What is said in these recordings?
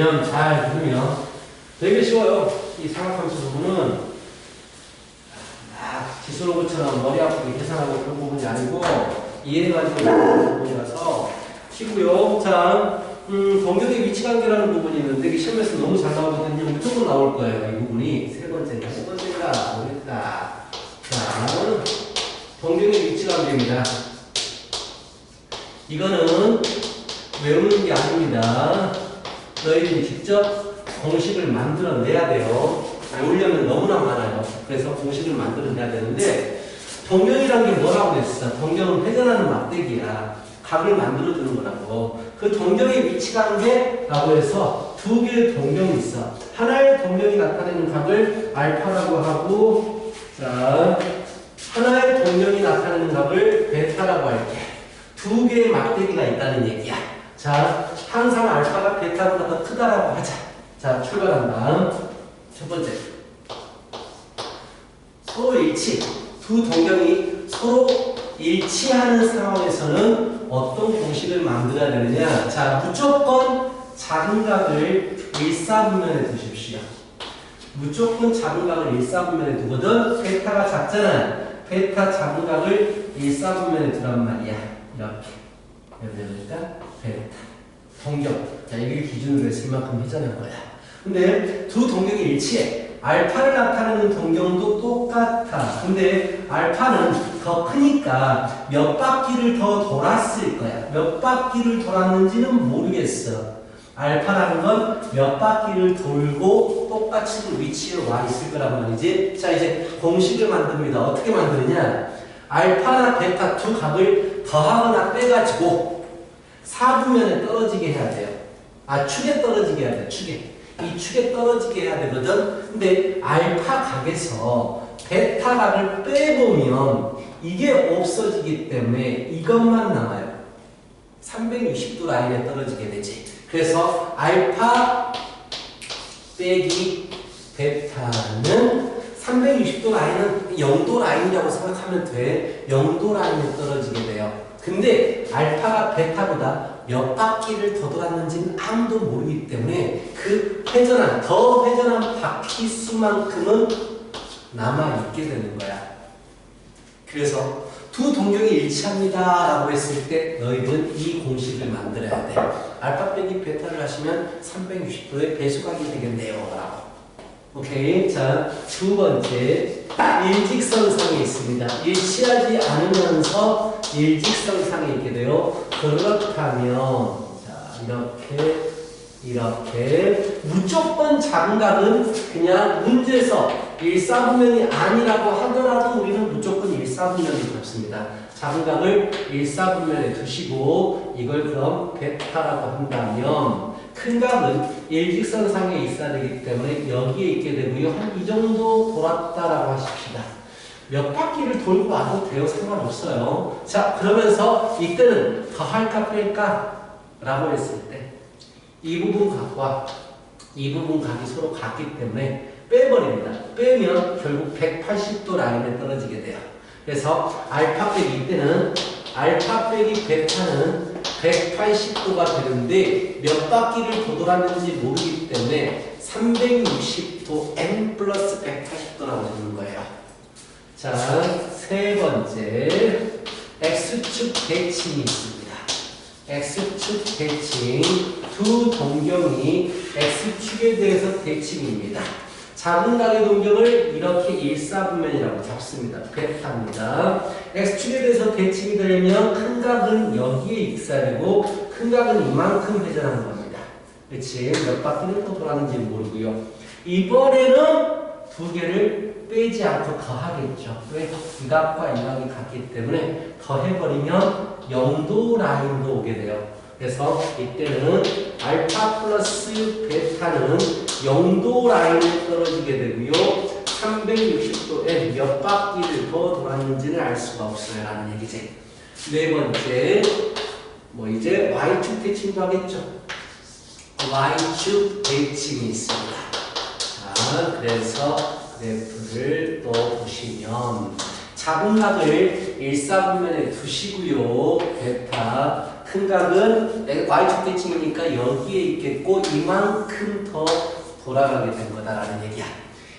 개념 잘 들으면 되게 쉬워요. 이 삼각함수 부분은 지수로그처럼 머리 아프게 계산하고 그런 부분이 아니고 이해해가지고 하는 부분이라서 쉬고요. 자, 동격의 위치관계라는 부분이 있는데 이게 시험에서 너무 잘 나오거든요. 무조건 나올 거예요. 이 부분이 세 번째인가 세 번째인가 모르겠다. 자, 동격의 위치관계입니다. 이거는 외우는 게 아닙니다. 너희들이 직접 공식을 만들어내야 돼요. 외우려면 너무나 많아요. 그래서 공식을 만들어내야 되는데 동경이란 게 뭐라고 했어? 동경은 회전하는 막대기야. 각을 만들어주는 거라고. 그 동경의 위치관계라고 해서 두 개의 동경이 있어. 하나의 동경이 나타내는 각을 알파라고 하고, 자, 하나의 동경이 나타내는 각을 베타라고 할게. 두 개의 막대기가 있다는 얘기야. 자, 항상 알파가 베타보다 더 크다라고 하자. 자, 출발한다. 첫 번째. 서로 일치. 두 동경이 서로 일치하는 상황에서는 어떤 공식을 만들어야 되느냐. 자, 무조건 작은 각을 일사분면에 두십시오. 무조건 작은 각을 일사분면에 두거든. 베타가 작잖아. 베타 작은 각을 일사분면에 두란 말이야. 이렇게. 그러니까 베타. 동경. 자, 이걸 기준으로 해서 이만큼 회전한 거야. 근데 두 동경이 일치해. 알파를 나타내는 동경도 똑같아. 근데 알파는 더 크니까 몇 바퀴를 더 돌았을 거야. 몇 바퀴를 돌았는지는 모르겠어. 알파라는 건 몇 바퀴를 돌고 똑같이 그 위치에 와 있을 거란 말이지. 자, 이제 공식을 만듭니다. 어떻게 만드느냐. 알파나 베타 두 각을 더하거나 빼가지고 사분면에 떨어지게 해야 돼요. 아, 축에 떨어지게 해야 돼. 축에. 이 축에 떨어지게 해야 되거든. 근데 알파 각에서 베타 각을 빼보면 이게 없어지기 때문에 이것만 남아요. 360도 라인에 떨어지게 되지. 그래서 알파 빼기 베타는 360도 라인은 0도 라인이라고 생각하면 돼. 0도 라인에 떨어지게 돼요. 근데 알파가 베타보다 몇 바퀴를 더 돌았는지는 아무도 모르기 때문에 그 더 회전한 바퀴 수만큼은 남아있게 되는 거야. 그래서 두 동경이 일치합니다 라고 했을 때 너희들은 이 공식을 만들어야 돼. 알파 빼기 베타를 하시면 360도의 배수각이 되겠네요 라고. 오케이. 자, 두 번째. 일직선상에 있습니다. 일치하지 않으면서 일직선상에 있게 돼요. 그렇다면, 자, 이렇게. 무조건 작은 각은 그냥 문제에서 일사분면이 아니라고 하더라도 우리는 무조건 일사분면을 잡습니다. 작은 각을 일사분면에 두시고 이걸 그럼 베타라고 한다면 큰 각은 일직선상에 있어야 되기 때문에 여기에 있게 되고요. 한 이 정도 돌았다라고 하십시다. 몇 바퀴를 돌고 와도 돼요. 상관없어요. 자, 그러면서 이때는 더할까 뺄까? 라고 했을 때 이 부분 각과 이 부분 각이 서로 같기 때문에 빼버립니다. 빼면 결국 180도 라인에 떨어지게 돼요. 그래서 알파 빼기 이때는 알파 빼기 베타는 180도가 되는데 몇 바퀴를 더 돌았는지 모르기 때문에 360도 n 플러스 180도라고 되는 거예요. 자, 세 번째. X축 대칭이 있습니다. X축 대칭. 두 동경이 X축에 대해서 대칭입니다. 작은 각의 동경을 이렇게 일사분면이라고 잡습니다. 베타입니다. X축에 대해서 대칭이 되려면 큰 각은 여기에 있어야 되고 큰 각은 이만큼 회전하는 겁니다. 그렇지? 몇 바퀴를 또 돌았는지 모르고요. 이번에는 두 개를 빼지 않고 더하겠죠. 왜? 이 각과 이 각이 같기 때문에 더해버리면 0도 라인도 오게 돼요. 그래서 이때는 알파 플러스 베타는 0도 라인에 떨어지게 되고요. 360도에 몇 바퀴를 더 돌았는지는 알 수가 없어요. 라는 얘기지. 네 번째. 뭐 이제 Y축 대칭도 하겠죠. Y축 대칭이 있습니다. 자, 그래서 그래프를 또 보시면 작은 각을 일사분면에 두시고요. 베타. 큰 각은 y축 대칭이니까 여기에 있겠고 이만큼 더 돌아가게 된 거다라는 얘기야.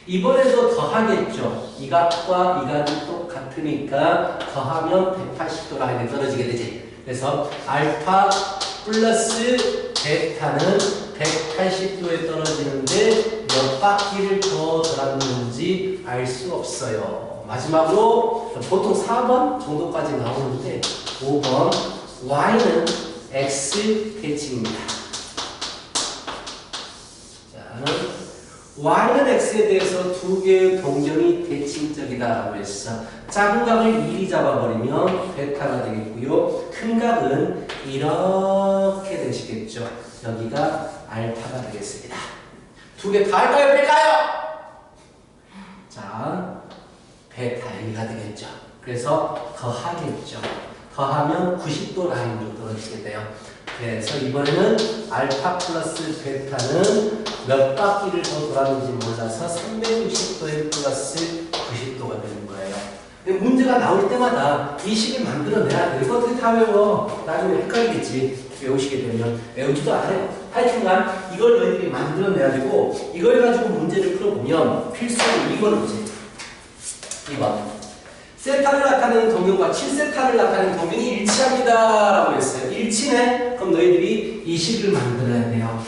이번에도 더하겠죠. 이 각과 이 각이 똑같으니까 더하면 180도로 하게 떨어지게 되지. 그래서 알파 플러스 베타는 180도에 떨어지는데 몇 바퀴를 더 돌았는지 알 수 없어요. 마지막으로 보통 4번 정도까지 나오는데 5번 y는 x 대칭입니다. 자, y는 x에 대해서 두 개의 동경이 대칭적이다라고 했어. 작은 각을 1이 잡아버리면 베타가 되겠고요. 큰 각은 이렇게 되시겠죠. 여기가 알파가 되겠습니다. 두 개 다 할까요? 뺄까요? 자, 베타 1가 되겠죠. 그래서 더하겠죠. 더하면 90도 라인으로 떨어지게 돼요. 그래서 이번에는 알파 플러스 베타는 몇 바퀴를 더 돌았는지 몰라서 360도에 플러스 90도가 되는 거예요. 근데 문제가 나올 때마다 이 식을 만들어내야 돼. 이거 어떻게 다 외워? 나중에 헷갈리겠지. 외우시게 되면. 외우지도 않아요. 하여튼간 이걸 너희들이 만들어내야 되고 이걸 가지고 문제를 풀어보면 필수로 이거는 뭐지? 2번. 세타를 나타내는 동경과 7세타를 나타내는 동경이 일치합니다. 라고 했어요. 일치네? 그럼 너희들이 이 식을 만들어야 돼요.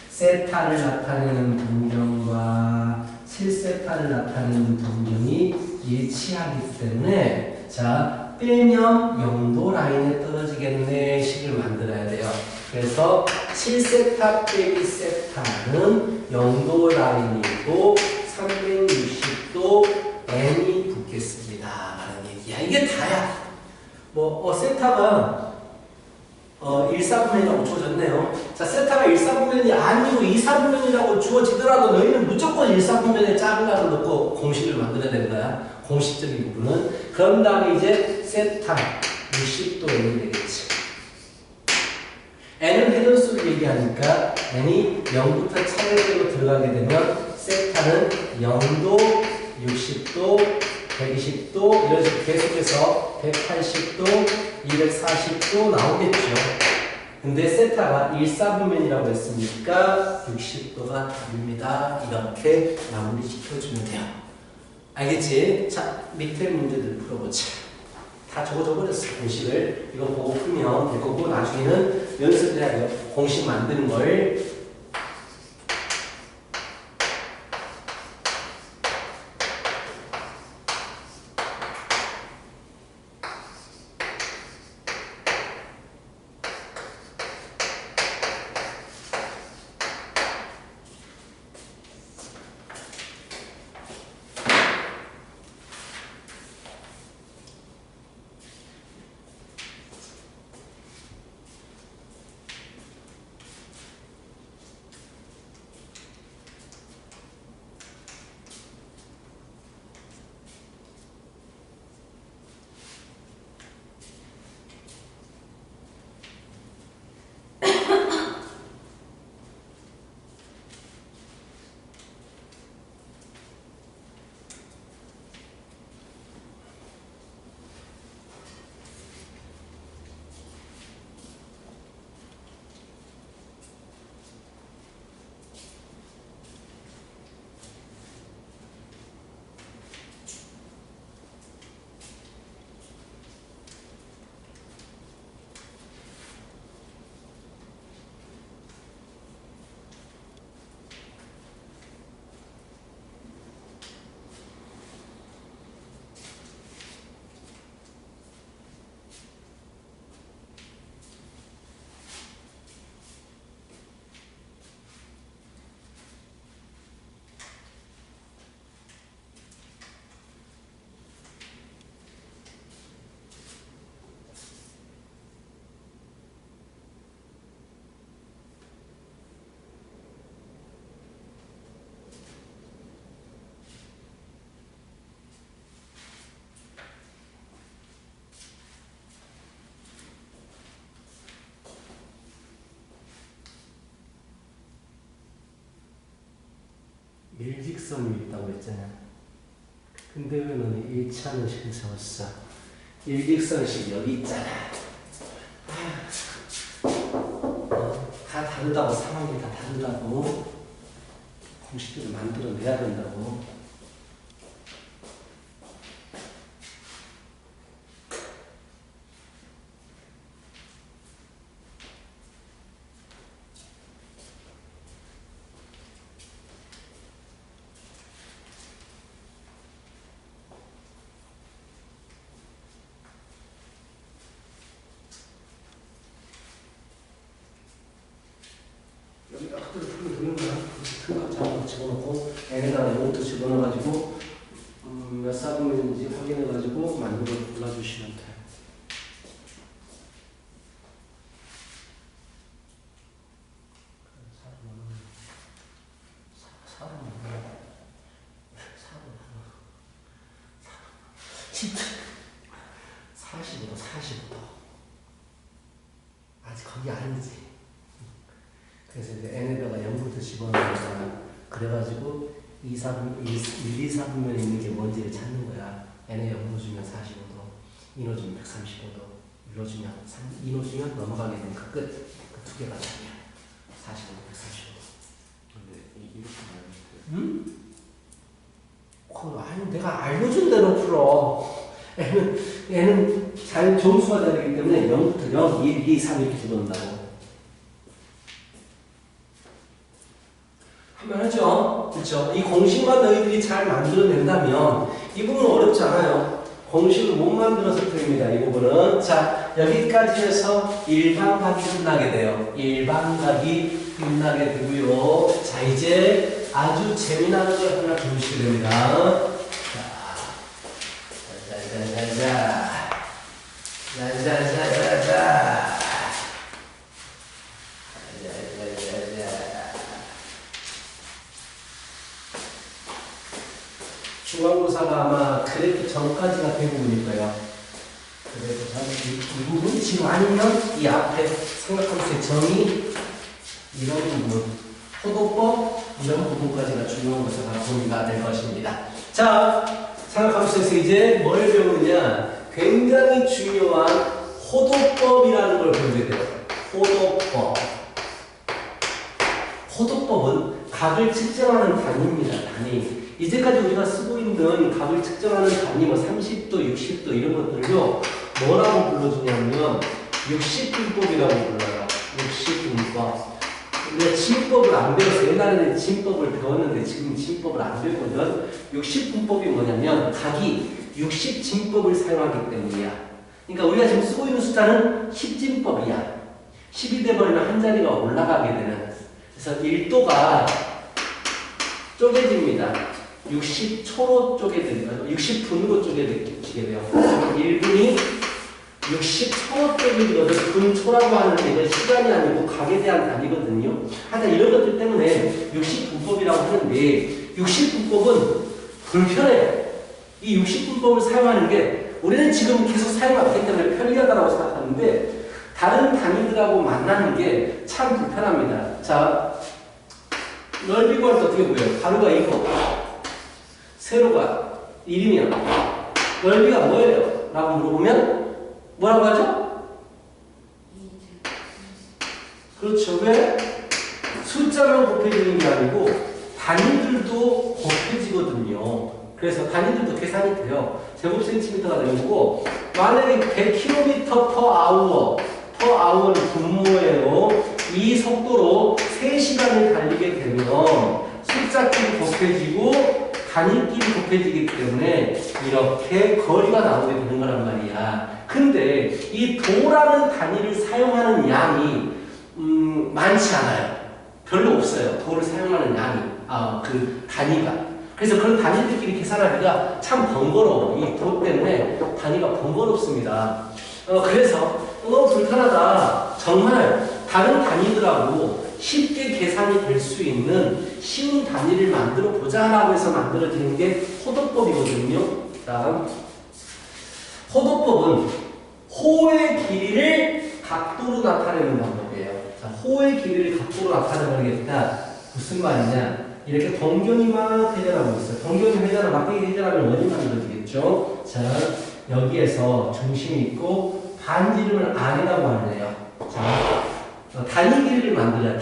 세타를 나타내는 동경과 7세타를 나타내는 동경이 일치하기 때문에 자, 빼면 0도 라인에 떨어지겠네 식을 만들어야 돼요. 그래서 7세타 빼기 세타는 0도 라인이고 360도 n이 붙겠습니다. 라는 얘기야. 이게 다야. 세타가 1사분면이라고 주어졌네요. 자, 세타가 1사분면이 아니고 2사분면이라고 주어지더라도 너희는 무조건 1사분면에 작은 각을 넣고 공식을 만들어야 되는 거야. 공식적인 부분은. 그런 다음에 이제 세타 60도 n이 되겠지. n은 회전수를 얘기하니까 n이 0부터 차례대로 들어가게 되면 세타는 0도, 60도, 120도 이런 식으로 계속해서 180도, 240도 나오겠죠. 근데 세타가 1사분면이라고 했으니까 60도가 답입니다. 이렇게 마무리 시켜주면 돼요. 알겠지? 자, 밑에 문제들 풀어보자. 다 적어버렸어, 공식을. 이거 보고 풀면 될 거고, 나중에는 연습해야 돼요. 공식 만드는 걸. 일직선이 있다고 했잖아. 근데 왜 너는 일치하는 식을 세웠어? 일직선식 여기 있잖아. 다르다고, 상황이 다 다르다고. 공식들을 만들어내야 된다고. 여기다 그대로 풀로 두는 거야. 큰 잡고 집어넣고 n에다가 0부터 집어넣어가지고 몇 사분면인지 확인해가지고 만들어 골라주시면 돼. 진짜 45도 45도 아직 거기 아니지. 그래서 이제 n에다가 0부터 집어넣으니까 그래가지고 1, 2, 4분면에 있는 게 뭔지를 찾는 거야. n에 0로 주면 45도, 2로 주면 135도, 1로 주면 2로 주면 넘어가게 되는 그 끝. 그 두 개가 답이야. 45도, 145도. 근데 이렇게 말해도 응? 아니 내가 알려준 대로 풀어. 얘는 잘 점수가 되기 때문에 0부터 0, 1, 2, 3 이렇게 집어넣는다고. 한번 하죠. 그렇죠? 이 공식만 너희들이 잘 만들어낸다면 이 부분은 어렵지 않아요. 공식을 못 만들어서 틀립니다. 이 부분은. 자, 여기까지 해서 일반각이 끝나게 돼요. 일반각이 끝나게 되고요. 자, 이제 아주 재미난 걸 하나 배우시게 됩니다. 자자자자자자자자자자 중간고사가 아마 그래프 전까지가 대부분일 거예요. 그래프 전, 이 부분 지금 아니면 이 앞에 삼각함수의 정의 이런 부분, 호도법 이런 부분까지가 중간고사가 범위가 될 것입니다. 자, 삼각함수에서 이제 뭘 배우느냐? 굉장히 중요한 호도법이라는 걸 배우게 돼요. 호도법. 호도법은 각을 측정하는 단위입니다. 단위. 이제까지 우리가 쓰고 있는 각을 측정하는 단위, 뭐 30도, 60도 이런 것들을요, 뭐라고 불러주냐면 60분법이라고 불러요. 60분법. 우리가 진법을 안 배워서 옛날에는 진법을 배웠는데 지금 진법을 안 배우거든. 60분법이 뭐냐면 각이 60진법을 사용하기 때문이야. 그러니까 우리가 지금 쓰고 있는 숫자는 10진법이야. 10이 돼버리면 한 자리가 올라가게 되는. 그래서 1도가 쪼개집니다. 60초로 쪼개집니다. 60분으로 쪼개지게 돼요. 1분이 60초 쪼개지거든. 분초라고 하는데 이건 시간이 아니고 각에 대한 단위거든요. 하여튼 이런 것들 때문에 60분법이라고 하는데 60분법은 불편해요. 이 60분법을 사용하는 게 우리는 지금 계속 사용하기 때문에 편리하다고 생각하는데 다른 단위들하고 만나는 게 참 불편합니다. 자, 넓이 구할 때 어떻게 보여요? 가로가 2고 세로가 1이면 넓이가 뭐예요? 라고 물어보면 뭐라고 하죠? 그렇죠. 왜? 숫자만 곱해지는 게 아니고 단위들도 곱해지거든요. 그래서 단위들도 계산이 돼요. 제곱 센티미터가 되는 거고 만약에 100km per hour는 분모예요. 이 속도로 3시간을 달리게 되면 숫자끼리 곱해지고 단위끼리 곱해지기 때문에 이렇게 거리가 나오게 되는 거란 말이야. 근데 이 도라는 단위를 사용하는 양이 많지 않아요. 별로 없어요. 도를 사용하는 양이. 그 단위가. 그래서 그런 단위들끼리 계산하기가 참 번거로워. 이 도 때문에 단위가 번거롭습니다. 그래서 너무 불편하다. 정말 다른 단위들하고 쉽게 계산이 될 수 있는 쉬운 단위를 만들어 보자라고 해서 만들어지는 게 호도법이거든요. 다음 호도법은 호의 길이를 각도로 나타내는 방법이에요. 자, 호의 길이를 각도로 나타내겠다. 무슨 말이냐? 이렇게 동경이만 회전하고 있어요. 동경이 회전을 막대기 회전하면 원이 만들어지겠죠. 자, 여기에서 중심이 있고 반지름을 R이라고 하네요. 자, 단위 길이를 만들어야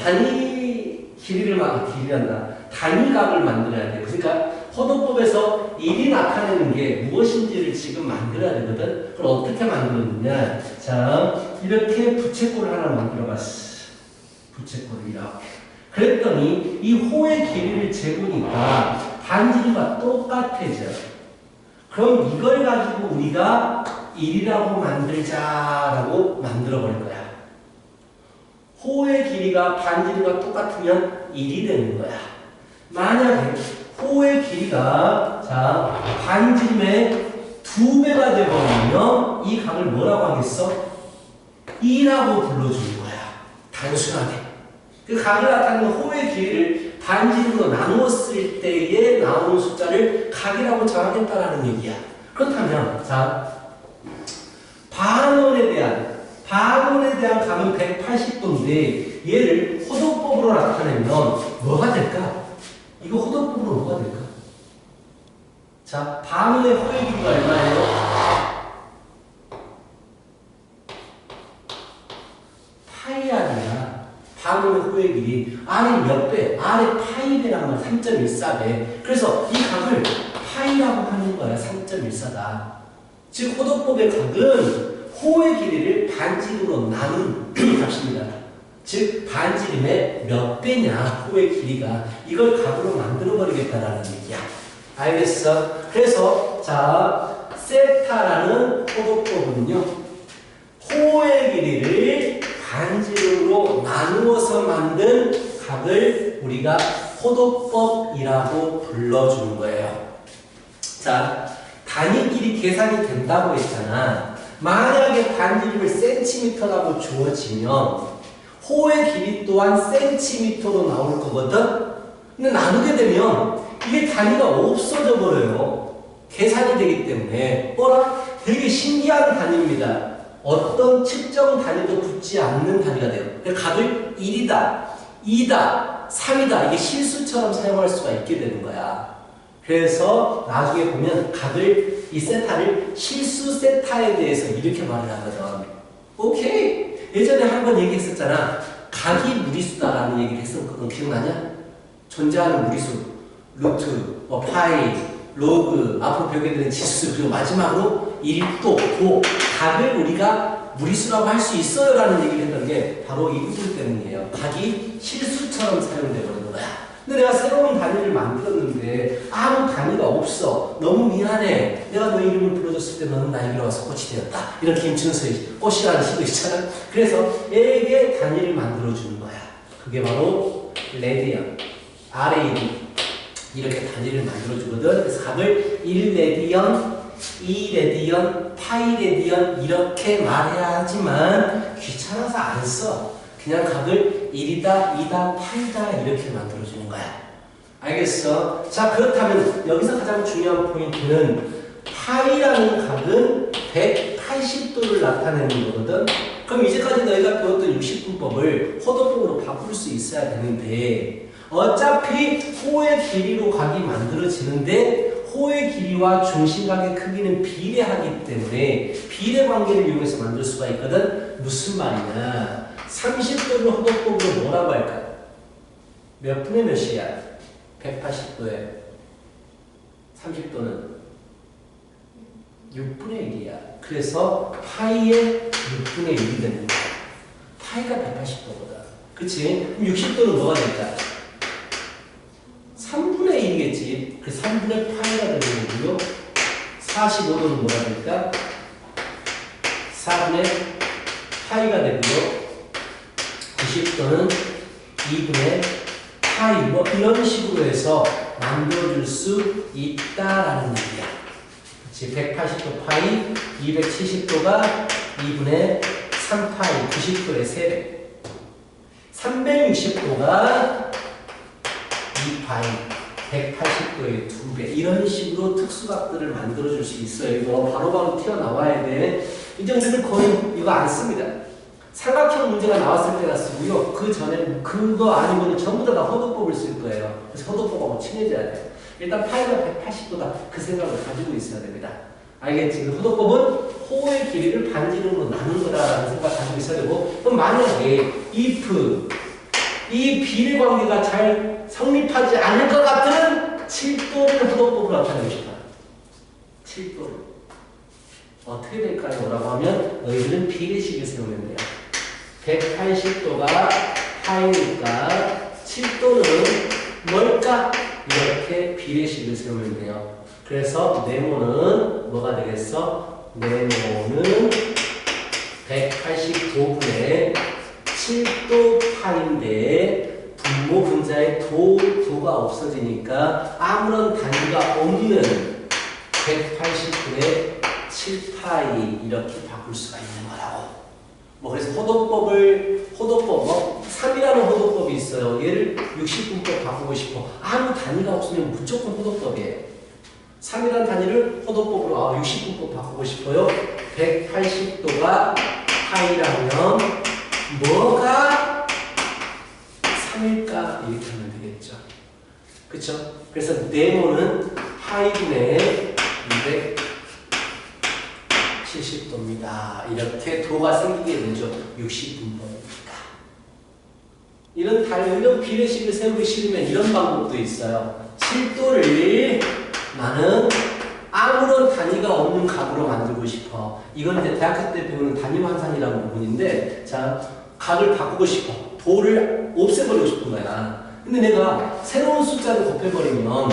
단위각을 만들어야 돼요. 그러니까 호도법에서 1이 나타내는 게 무엇인지를 지금 만들어야 되거든. 그럼 어떻게 만들었느냐? 자, 이렇게 부채꼴을 하나 만들어봤어. 부채꼴을 이렇게. 그랬더니 이 호의 길이를 재보니까 반지름과 똑같아져. 그럼 이걸 가지고 우리가 1이라고 만들자라고 만들어버릴 거야. 호의 길이가 반지름과 똑같으면 1이 되는 거야. 만약에 호의 길이가 자 반지름의 2배가 되버리면 이 각을 뭐라고 하겠어? 2라고 불러주는 거야. 단순하게. 그 각을 나타내는 호의 길이를 반지름으로 나누었을 때에 나오는 숫자를 각이라고 정하겠다라는 얘기야. 그렇다면 자 반원에 대한 각은 180도인데 얘를 호도법으로 나타내면 뭐가 될까? 이거 호도법으로 뭐가 될까? 자, 반원의 호의 길이가 얼마예요? 파이 R이야. 반원의 호의 길이. R이 몇 배? R의 파이 배란 말 3.14배. 그래서 이 각을 파이라고 하는 거야. 3.14다. 즉 호도법의 각은 호의 길이를 반지름으로 나눈 값입니다. 즉 반지름의 몇 배냐 호의 길이가 이걸 각으로 만들어버리겠다라는 얘기야. 알겠어? 그래서 자 세타라는 호도법은요 호의 길이를 반지름으로 나누어서 만든 각을 우리가 호도법이라고 불러주는 거예요. 자 단위 길이 계산이 된다고 했잖아. 만약에 반지름을 센티미터라고 주어지면 호의 길이 또한 센티미터로 나올 거거든? 근데 나누게 되면 이게 단위가 없어져 버려요. 계산이 되기 때문에. 뭐라? 되게 신기한 단위입니다. 어떤 측정 단위도 붙지 않는 단위가 돼요. 각을 1이다, 2다, 3이다 이게 실수처럼 사용할 수가 있게 되는 거야. 그래서 나중에 보면 각을 이 세타를 실수 세타에 대해서 이렇게 말을 하거든. 오케이. 예전에 한번 얘기했었잖아. 각이 무리수다라는 얘기를 했었거든. 기억나냐? 존재하는 무리수. 루트, 파이, 로그, 앞으로 배우게 되는 지수, 그리고 마지막으로 1도, 도. 각을 우리가 무리수라고 할 수 있어요 라는 얘기를 했던 게 바로 이 부분 때문이에요. 각이 실수처럼 사용되는 거야. 근데 내가 새로운 단위를 만들었는데 아무 단위가 없어. 너무 미안해. 내가 너 이름을 불러줬을 때 너는 나에게 와서 꽃이 되었다. 이런 김춘수의 꽃이라는 시도 있잖아. 그래서 얘에게 단위를 만들어주는 거야. 그게 바로 레디언, RAD 이렇게 단위를 만들어주거든. 그래서 각을 1레디언, 2레디언, 파이레디언 이렇게 말해야 하지만 귀찮아서 안 써. 그냥 각을 1이다, 2다, 8이다 이렇게 만들어주는 거야. 알겠어? 자 그렇다면 여기서 가장 중요한 포인트는 파이라는 각은 180도를 나타내는 거거든. 그럼 이제까지 너희가 배웠던 60분법을 호도법으로 바꿀 수 있어야 되는데 어차피 호의 길이로 각이 만들어지는데 호의 길이와 중심각의 크기는 비례하기 때문에 비례 관계를 이용해서 만들 수가 있거든. 무슨 말이냐? 30도를 호도법으로 뭐라고 할까? 몇 분의 몇이야? 180도에 30도는 6분의 1이야. 그래서 파이의 6분의 1이 되는 거야. 파이가 180도보다. 그치? 그럼 60도는 뭐가 될까? 3분의 1이겠지. 그 3분의 파이가 되는 거고요. 45도는 뭐가 될까? 4분의 파이가 되고요. 90도는 2분의 파이 뭐 이런 식으로 해서 만들어줄 수 있다라는 얘기야. 그치? 180도 파이, 270도가 2분의 3파이, 90도의 3배. 360도가 2파이, 180도의 2배. 이런 식으로 특수각들을 만들어줄 수 있어요. 이거 바로바로 튀어나와야 돼. 이제 우리는 거의 이거 안 씁니다. 삼각형 문제가 나왔을 때나 쓰고요. 그 전에는 그거 아니면 전부 다 호도법을 쓸 거예요. 그래서 호도법하고 친해져야 돼요. 일단 파이가 180도다. 그 생각을 가지고 있어야 됩니다. 알겠지? 그 호도법은 호의 길이를 반지름으로 나눈 거다라는 생각 가지고 있어야 되고, 그럼 만약에 if 이 비례 관계가 잘 성립하지 않을 것 같으면 7도를 호도법으로 나타내고 싶다. 7도를. 어떻게 될까요? 라고 하면 너희들은 비례식을 세우면 돼요. 180도가 파이니까 7도는 뭘까? 이렇게 비례식을 세우면 돼요. 그래서 네모는 뭐가 되겠어? 네모는 180도분의 7도 파인데 분모 분자에 도가 없어지니까 아무런 단위가 없는 180분의 7파이 이렇게 바꿀 수가 있는 거라고. 뭐 그래서 호도법 3이라는 호도법이 있어요. 얘를 60분법 바꾸고 싶어. 아무 단위가 없으면 무조건 호도법이에요. 3이라는 단위를 호도법으로 60분법 바꾸고 싶어요. 180도가 파이라면 뭐가 3일까? 이렇게 하면 되겠죠. 그쵸? 그래서 네모는 파이분의 270도입니다. 이렇게 도가 생기게 되죠. 60분법이니까. 이런 비례식을 세우기 싫으면 이런 방법도 있어요. 7도를 나는 아무런 단위가 없는 각으로 만들고 싶어. 이건 이제 대학교 때 배우는 단위 환산이라는 부분인데, 자, 각을 바꾸고 싶어. 도를 없애버리고 싶은 거야. 근데 내가 새로운 숫자를 곱해버리면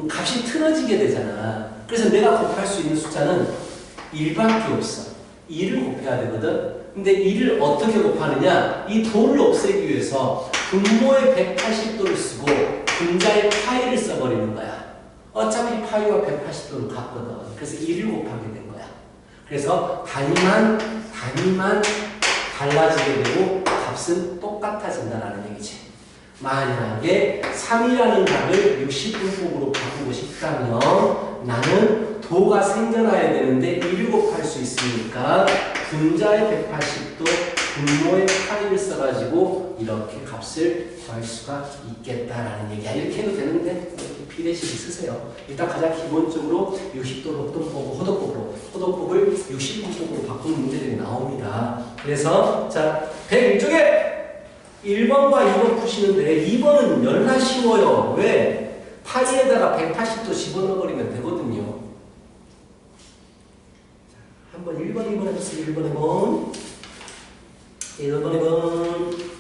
값이 틀어지게 되잖아. 그래서 내가 곱할 수 있는 숫자는 1밖에 없어. 2를 곱해야 되거든. 근데 2를 어떻게 곱하느냐? 이 도를 없애기 위해서 분모의 180도를 쓰고 분자의 파이를 써버리는 거야. 어차피 파이와 180도는 같거든. 그래서 1을 곱하게 된 거야. 그래서 단위만 달라지게 되고 값은 똑같아진다는 얘기지. 만약에 3이라는 값을 60분법으로 바꾸고 싶다면 나는 도가 생겨나야 되는데 1을 곱할 수 있으니까 분자의 180도 분모의 파이를 써가지고 이렇게 값을 구할 수가 있겠다라는 얘기야. 이렇게 해도 되는데 이렇게 비례식을 쓰세요. 일단 가장 기본적으로 60도로 호도법을 60분법으로 바꾸는 문제들이 나옵니다. 그래서 자 101쪽에 1번과 2번 푸시는데 2번은 열나 쉬워요. 왜? 파이에다가 180도 집어넣어버리면 되거든요. 한번 1번, 2번 해보세요. 1번, 2번. 1번, 2번.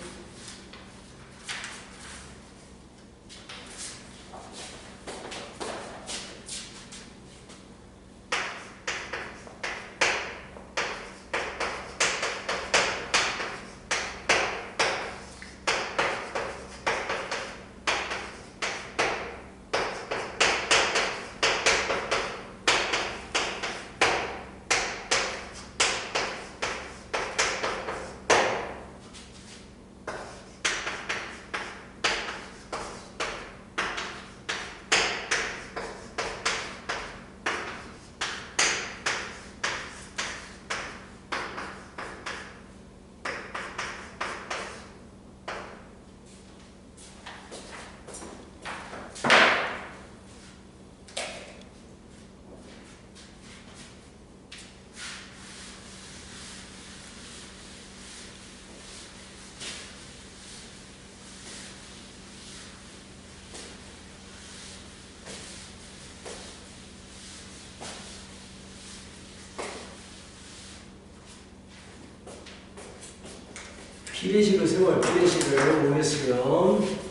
비례식을 세워요. 비례식을 모르겠으면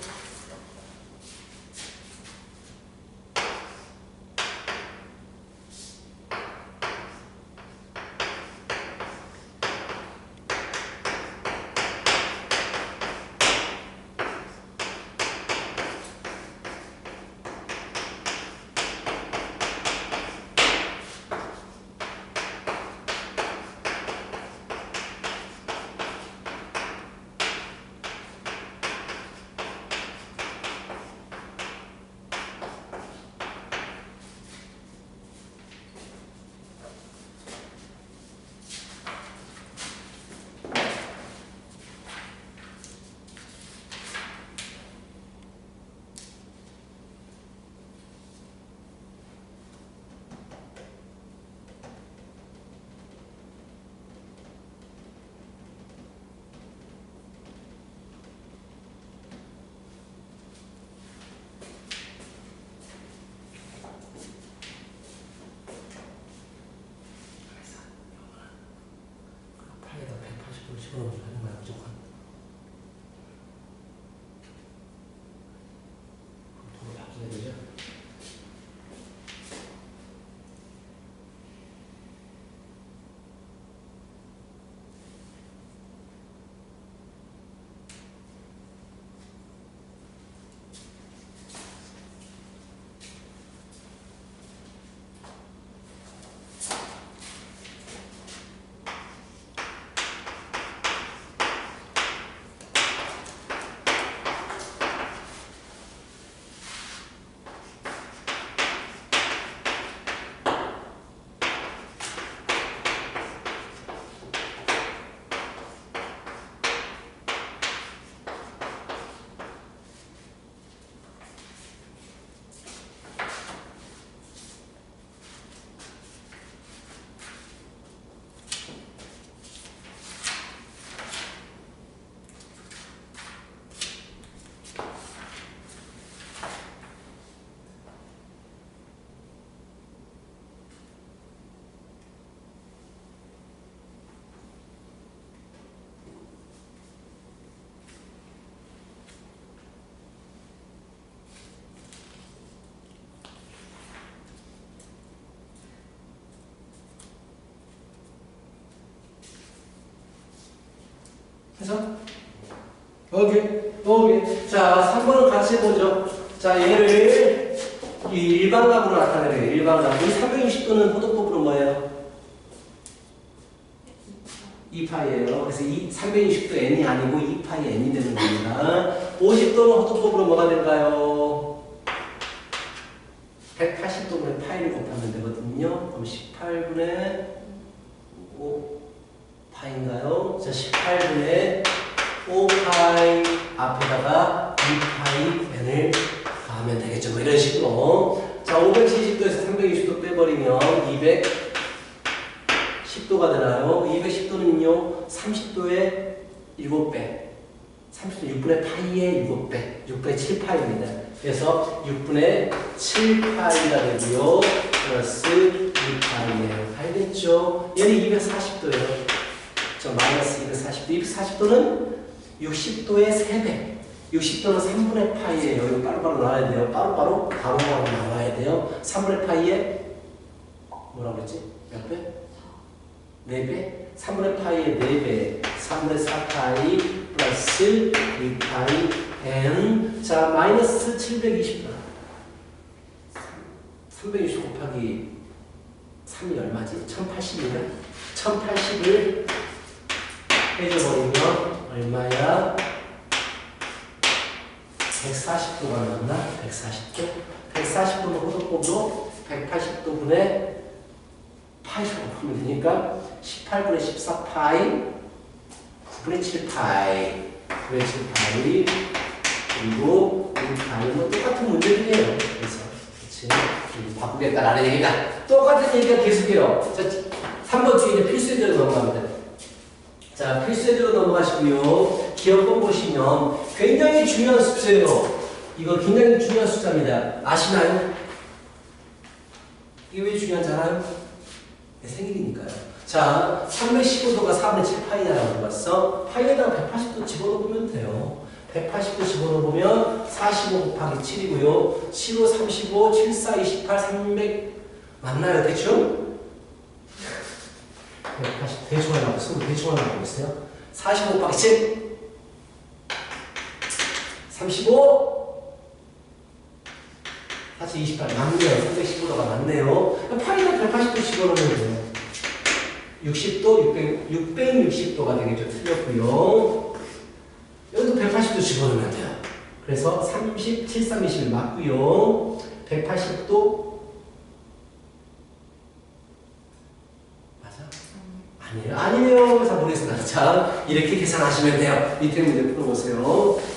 50%로 하는 거야, 무조건. 도로 바뀌게 되죠? 해서? 오케이. 자, 3번은 같이 해보죠. 자, 얘를 이 일반값으로 나타내래요. 일반값. 이 360도는 호도법으로 뭐예요? 2파이예요. 그래서 이 360도 n이 아니고 2파이 n이 되는 겁니다. 50도는 호도법으로 뭐가 될까요? 180도분의 파이를 곱하면 되거든요. 그럼 18분의 5 파인가요? 자, 18분의 5파이 앞에다가 2파이 n을 가하면 되겠죠. 뭐 이런 식으로. 자, 570도에서 320도 빼버리면 210도가 되나요? 210도는요, 30도의 7배. 30도 6분의 파이의 7배. 6분의 7파이입니다. 그래서 6분의 7파이가 되고요. 플러스 2파이예요. 알겠죠? 얘는 240도예요. 저 마이너스 240도. 240도는 60도의 3배. 60도는 3분의 파이예요. 이거 바로바로 나와야 돼요. 바로바로 나와야 돼요. 3분의 파이에 뭐라고 그랬지? 몇 배? 4배? 3분의 파이에 4배. 3분의 4파이 플러스 2파이 n. 자, 마이너스 720도. 320 곱하기 3이 얼마지? 1080이네. 1080을 빼줘버리면 얼마야? 140도가 나왔나? 140도? 140도는 호도법으로 180도분의 파이로 곱하면 되니까 18분의 14파이 9분의 7파이 9분의 7파이 그리고 6파이 뭐 똑같은 문제들이에요. 그래서 그치? 바꾸겠다라는 얘기가 똑같은 얘기가 계속해요. 자, 3번 뒤에 이제 필수예제로 넘어갑니다. 자, 필수예제로 넘어가시고요. 기억본 보시면 굉장히 중요한 숫자예요. 이거 굉장히 중요한 숫자입니다. 아시나요? 이게 왜 중요한지 알아요? 네, 생일이니까요. 자, 315도가 4분의 7파이라고 봤어. 파이에다가 180도 집어넣으면 돼요. 180도 집어넣으면 45 곱하기 7이고요. 15, 35, 7, 4, 28, 300 맞나요? 대충? 180 대충 하려고, 20 대충 하려고 있어요. 45 곱하기 7 35 사실 28 맞네요. 315도가 맞네요. 파이에다 180도 집어넣으면 돼요. 60도, 660도가 되겠죠. 틀렸고요. 여기도 180도 집어넣으면 돼요. 그래서 30, 7, 3, 21 맞고요. 180도 맞아? 아니에요. 아니에요. 그래서 모르겠습니다. 자, 이렇게 계산하시면 돼요. 밑에 문제 풀어보세요.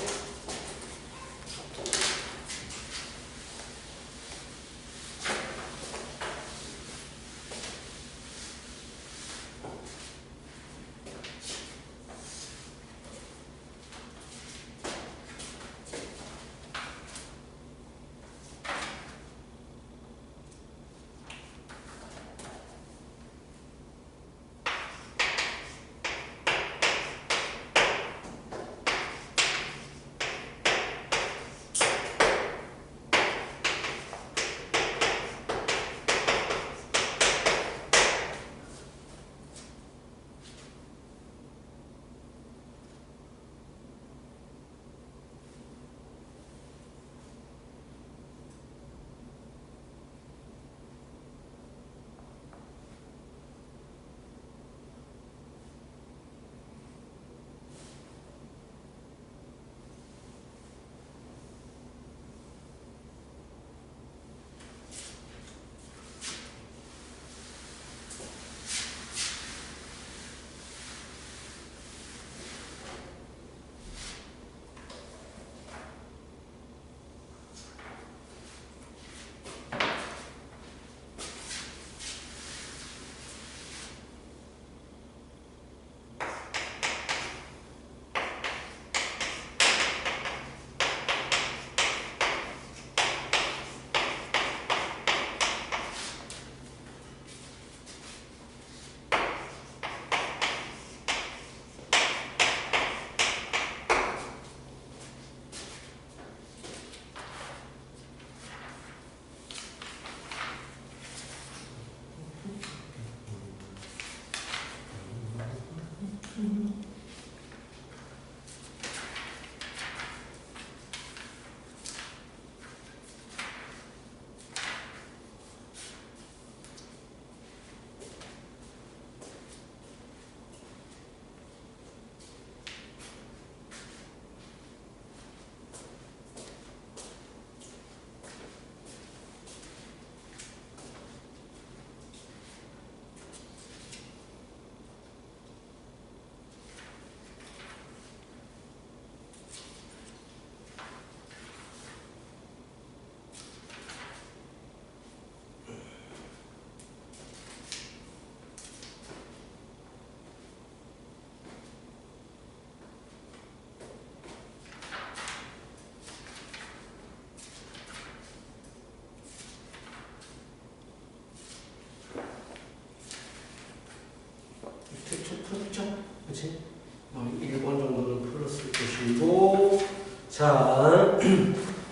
자,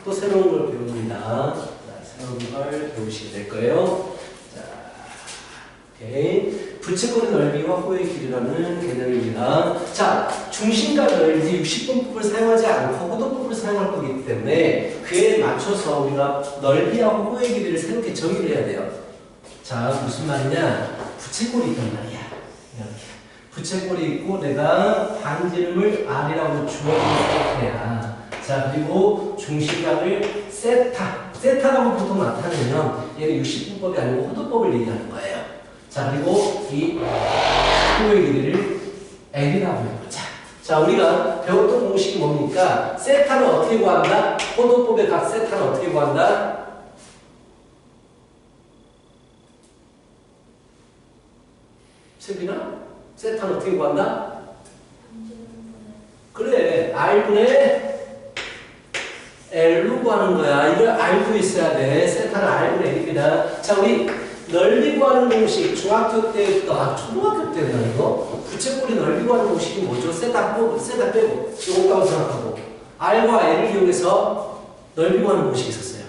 또 새로운 걸 배웁니다. 자, 새로운 걸 배우시게 될 거예요. 자, 오케이. 부채꼴의 넓이와 호의 길이라는 개념입니다. 자, 중심과 넓이 60분법을 사용하지 않고 호도법을 사용할 거기 때문에 그에 맞춰서 우리가 넓이하고 호의 길이를 새롭게 정의를 해야 돼요. 자, 무슨 말이냐? 부채꼴이 있단 말이야. 이렇게. 부채꼴이 있고 내가 반지름을 R이라고 주어진 상태야. 자, 그리고 중심각을 세타라고 보통 나타내면 얘는 60분법이 아니고 호도법을 얘기하는 거예요. 자, 그리고 이 호의 길이를 L이라고 해보자. 자, 우리가 배웠던 공식이 뭡니까? 세타는 어떻게 구한다? 호도법의 각 세타는 어떻게 구한다? 세빈아? 세타는 어떻게 구한다? 그래, R분의 L로 구하는 거야. 이걸 알고 있어야 돼. 세타는 R분의 L입니다. 자, 우리 넓이 구하는 공식 중학교 때부터 초등학교 때나 이거 부채꼴이 넓이 구하는 공식이 뭐죠? 세타 빼고 이거라고 생각하고 R과 L을 이용해서 넓이 구하는 공식이 있었어요.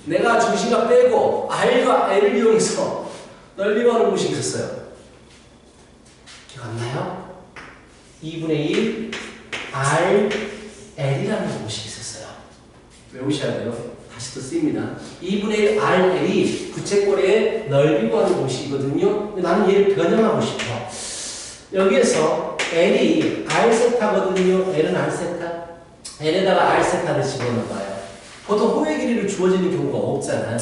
내가 중심각 빼고 R과 L을 이용해서 넓이 구하는 공식이 있었어요. 기억 안 나요? 2분의 1 R L이라는 공식이 있었어요. 외우셔야 돼요. 다시 또 쓰입니다. 2분의 1 RL이 부채꼴의 넓이 구하는 공식이거든요. 근데 나는 얘를 변형하고 싶어. 여기에서 L이 R세타거든요. L은 R세타. L에다가 R세타를 집어넣어봐요. 보통 호의 길이를 주어지는 경우가 없잖아요.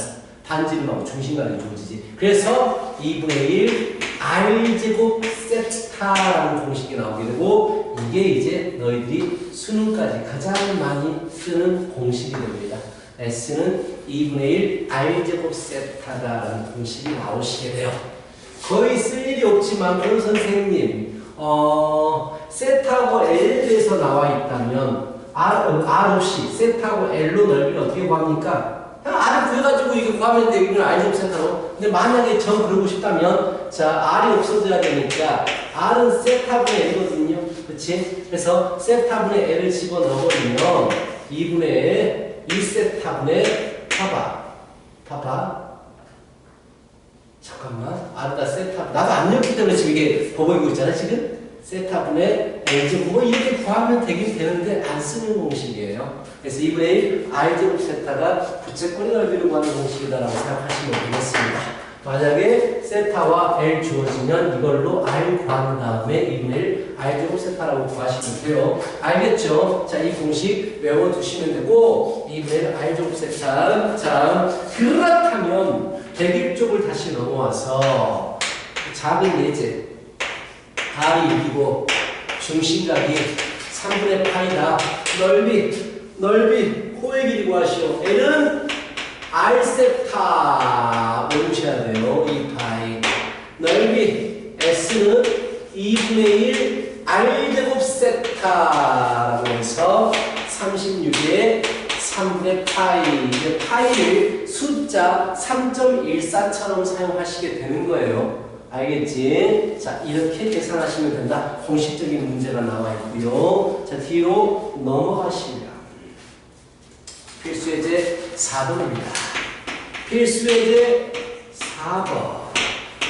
반지름하고 중심각이 주어지지. 그래서 2분의 1 R제곱 세타라는 공식이 나오게 되고 이게 이제 너희들이 수능까지 가장 많이 쓰는 공식이 됩니다. S는 2분의 1 R제곱 세타다라는 공식이 나오시게 돼요. 거의 쓸 일이 없지만 오늘 선생님 세타하고 L에 대해서 나와 있다면 R 없이 세타하고 L로 넓이를 어떻게 구합니까? 그냥 R을 구해가지고 이거 구하면 돼. 이건 R제곱 세타로. 근데 만약에 저 그러고 싶다면 자 R이 없어져야 되니까 R은 세타분의 L이거든요. 그치? 그래서 세타분의 L을 집어넣어버리면 2분의 1세타분의 봐봐. 잠깐만. R가 세타. 나도 안 넣었기 때문에 지금 이게 버벅이고 있잖아, 지금? 세타분의 L제곱. 뭐 이렇게 구하면 되긴 되는데 안 쓰는 공식이에요. 그래서 2분의 1 R제곱 세타가 부채꼴의 넓이를 구하는 공식이다라고 생각하시면 되겠습니다. 만약에 세타와 L 주어지면 이걸로 R 구한 다음에 2분의 1 R제곱 세타라고 구하시면 돼요. 알겠죠? 자, 이 공식 외워두시면 되고 2분의 1 R제곱 세타. 자, 그렇다면 대립쪽을 다시 넘어와서 작은 예제 R이 1이고 중심각이 3분의 파이다. 넓이 호의 길이 구하시오. L은 R세타 외우셔야 돼요. 2파이. 넓이 S는 2분의 1 R제곱 세타라고 해서 36에 3분의 파이. 이제 파이를 숫자 3.14처럼 사용하시게 되는 거예요. 알겠지? 자, 이렇게 계산하시면 된다. 공식적인 문제가 나와 있고요. 자, 뒤로 넘어가시면 필수예제 4번입니다. 필수예제 4번.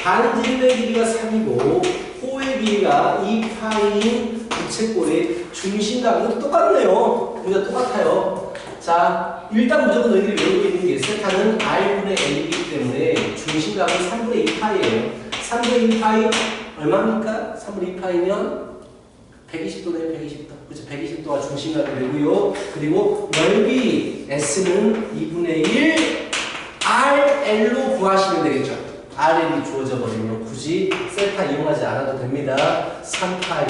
반지름의 길이가 3이고 호의 길이가 2파이인 부채꼴의 중심각은 똑같네요. 우리가 똑같아요. 자, 일단 무조건 너희들이 외우고 있는 게 세타는 R분의 L이기 때문에 중심각은 3분의 2파이예요. 3분의 2파이 얼마입니까? 3분의 2파이면 120도네요. 120도. 그렇죠. 120도가 중심각이 되고요. 그리고 넓이 S는 2분의 1 RL로 구하시면 되겠죠. RL이 주어져 버리면 굳이 세타 이용하지 않아도 됩니다. 3파이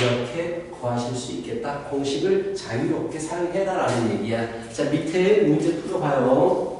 이렇게 구하실 수 있겠다. 공식을 자유롭게 사용해라라는 얘기야. 자, 밑에 문제 풀어봐요.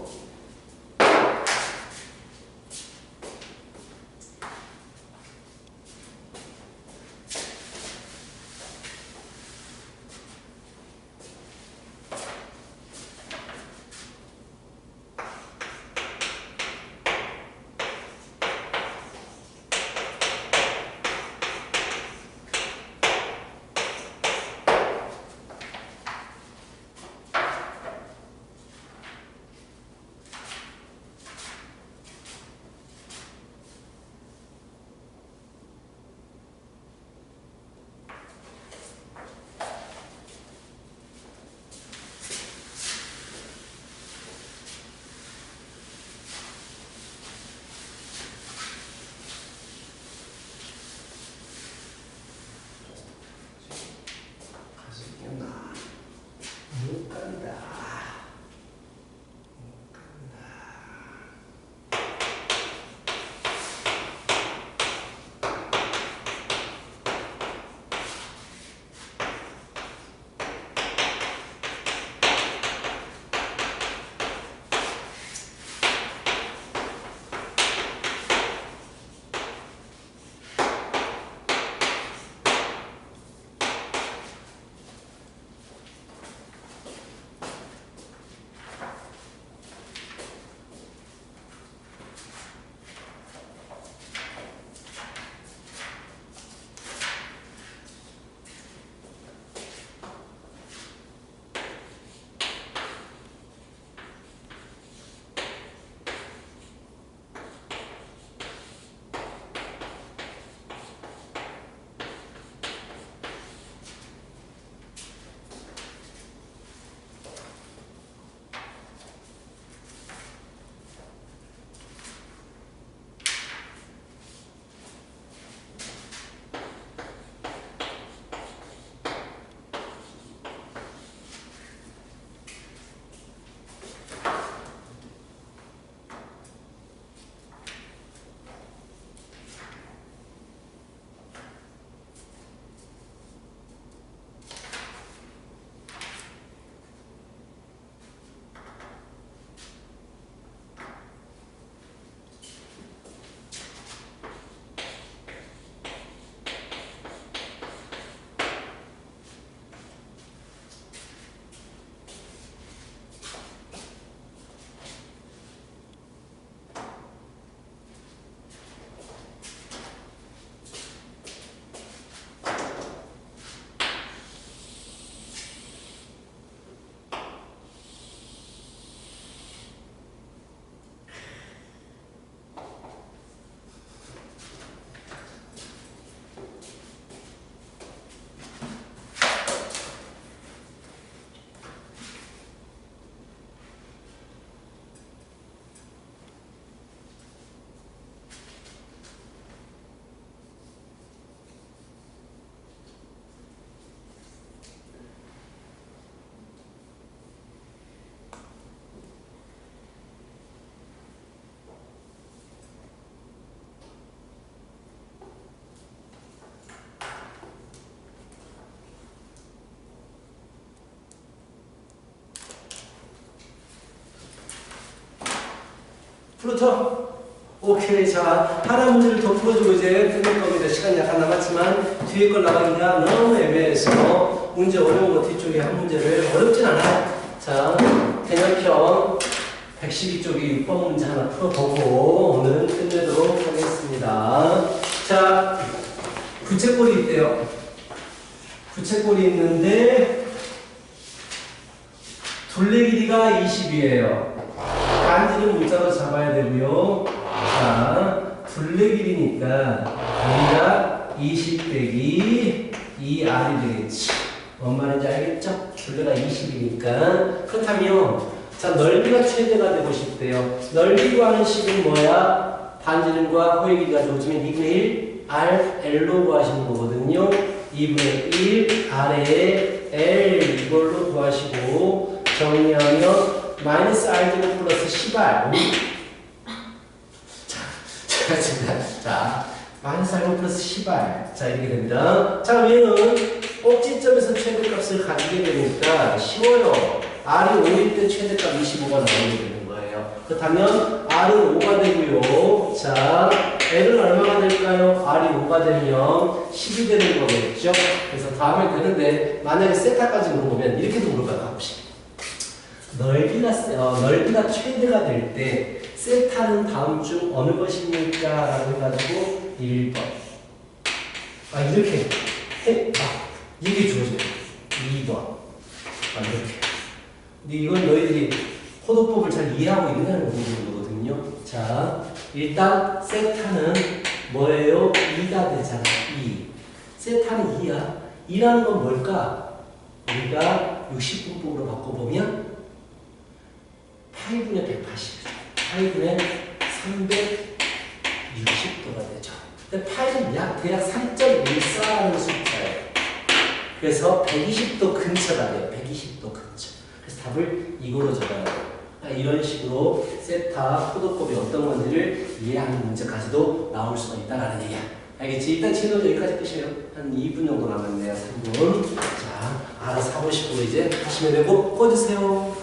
풀어줘. 오케이. 자, 하나 문제를 더 풀어주고 이제 끝낼 겁니다. 시간이 약간 남았지만 뒤에 걸 나가기가 너무 애매해서 문제 어려운 거 뒤쪽에 한 문제를 어렵진 않아요. 자, 개념편 112쪽이 6번 문제 하나 풀어보고 오늘은 끝내도록 하겠습니다. 자, 부채꼴이 있대요. 부채꼴이 있는데 둘레 길이가 20이에요. 간지는 문자로 잡아야 되고요. 자, 둘레 길이니까 여기가 20 빼기 2r이 되겠지. 뭔 말인지 알겠죠? 둘레가 20이니까. 그렇다면 자, 넓이가 최대가 되고 싶대요. 넓이 구하는 식은 뭐야? 반지름과 호의 길이가 주어지면 2분의 1 r l로 구하시는 거거든요. 2분의 1 r에 l 이걸로 구하시고 정리하면 마이너스 r제곱 플러스 10r. 자, 마이너스 r제곱 플러스 10r. 자, 이렇게 됩니다. 자, 얘는 꼭지점에서 최대값을 가지게 되니까 쉬워요. r이 5일 때 최대값 25가 나오게 되는 거예요. 그렇다면 r은 5가 되고요. 자, l은 얼마가 될까요? r이 5가 되면 10이 되는 거겠죠? 그래서 다음에 되는데 만약에 세타까지 물어보면 이렇게도 물어봐요. 가봅시다. 넓이가 최대가 될 때 세타는 다음 중 어느 것입니까? 라고 해가지고 1번. 이렇게 해. 이게 주어져요. 2번. 이렇게. 근데 이건 너희들이 포도법을 잘 이해하고 있느냐는 부분이거든요. 자, 일단 세타는 뭐예요? 2가 되잖아. 2. 세타는 2야. 2라는 건 뭘까? 우리가 60분법으로 바꿔보면 8분의 180. 8분의 360도가 되죠. 근데 8은 대략 3.14라는 숫자예요. 그래서 120도 근처가 돼요. 120도 근처. 그래서 답을 이거로 적어야 돼요. 이런 식으로 세타, 포도법이 어떤 건지를 이해하는 문제까지도 나올 수가 있다는 얘기야. 알겠지? 일단 채널 여기까지 끝이에요. 한 2분 정도 남았네요. 3분. 자, 알아서 하고 싶고 이제 하시면 되고 꺼주세요.